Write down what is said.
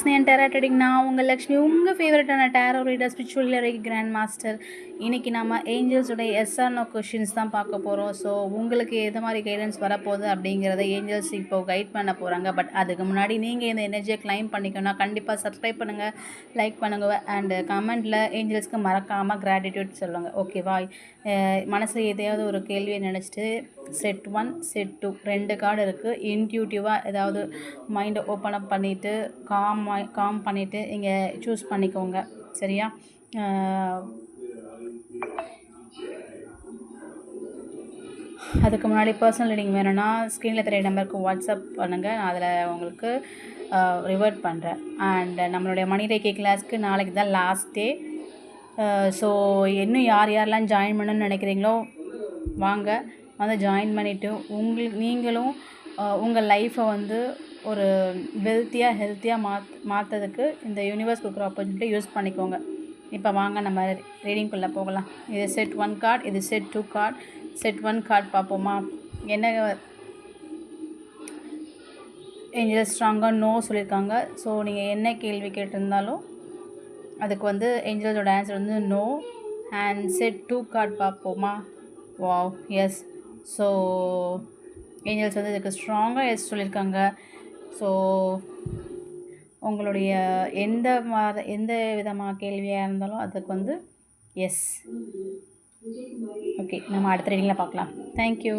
ஸ்னேன் டேரா trading. நான் உங்கள் லக்ஷ்மி, உங்கள் ஃபேவரட்டான tarot reader, spiritual healer, grand master. இன்றைக்கி நம்ம ஏஞ்சல்ஸோட எஸ்ஆர்னோ கொஷின்ஸ் தான் பார்க்க போகிறோம். ஸோ உங்களுக்கு எது மாதிரி கைடன்ஸ் வரப்போகுது அப்படிங்கிறத ஏஞ்சல்ஸ் இப்போது கைட் பண்ண போகிறாங்க. பட் அதுக்கு முன்னாடி நீங்கள் இந்த எனர்ஜியை கிளைம் பண்ணிக்கணும்னா கண்டிப்பாக சப்ஸ்கிரைப் பண்ணுங்கள், லைக் பண்ணுங்கள், அண்டு கமெண்ட்டில் ஏஞ்சல்ஸ்க்கு மறக்காமல் கிராட்டிடியூட் சொல்லுங்கள். ஓகேவா? மனசில் எதையாவது ஒரு கேள்வியை நினச்சிட்டு செட் 1 செட் 2 2 கார்டு இருக்குது. இன்ட்யூட்டிவாக ஏதாவது மைண்டை ஓப்பன் அப் பண்ணிவிட்டு காம் பண்ணிவிட்டு இங்கே சூஸ் பண்ணிக்கோங்க. சரியா? அதுக்கு முன்னாடி பர்சனல் ரீடிங் வேணும்னா ஸ்க்ரீனில் தெரிய நம்பருக்கு வாட்ஸ்அப் பண்ணுங்கள். நான் அதில் உங்களுக்கு ரிவர்ட் பண்ணுறேன். அண்ட் நம்மளுடைய மணிரேகை கிளாஸ்க்கு நாளைக்கு தான் லாஸ்ட் டே. ஸோ இன்னும் யாரெல்லாம் ஜாயின் பண்ணணும்னு நினைக்கிறீங்களோ வாங்க, வந்து ஜாயின் பண்ணிவிட்டு நீங்களும் உங்கள் லைஃப்பை வந்து ஒரு வெல்த்தியாக ஹெல்த்தியாக மாற்றுறதுக்கு இந்த யூனிவர்ஸ் கொடுக்குற ஆப்பர்ச்சுனிட்டி யூஸ் பண்ணிக்கோங்க. இப்போ வாங்க நம்ம ரீடிங்குள்ளே போகலாம். இது செட் 1 கார்டு, இது செட் 2 கார்டு. செட் 1 கார்டு பார்ப்போமா? என்ன ஏஞ்சல் ஸ்ட்ராங்காக நோ சொல்லியிருக்காங்க. ஸோ நீங்கள் என்ன கேள்வி கேட்டிருந்தாலும் அதுக்கு வந்து ஏஞ்சல்ஸோட ஆன்சர் வந்து நோ. அண்ட் செட் 2 கார்டு பார்ப்போமா? Wow, yes. ஸோ ஏஞ்சல்ஸ் வந்து இதுக்கு ஸ்ட்ராங்காக எஸ் சொல்லியிருக்காங்க. ஸோ உங்களுடைய எந்த விதமான கேள்வியாக இருந்தாலும் அதுக்கு வந்து எஸ். ஓகே, நம்ம அடுத்த ரீடிங்கில் பார்க்கலாம். தேங்க்யூ.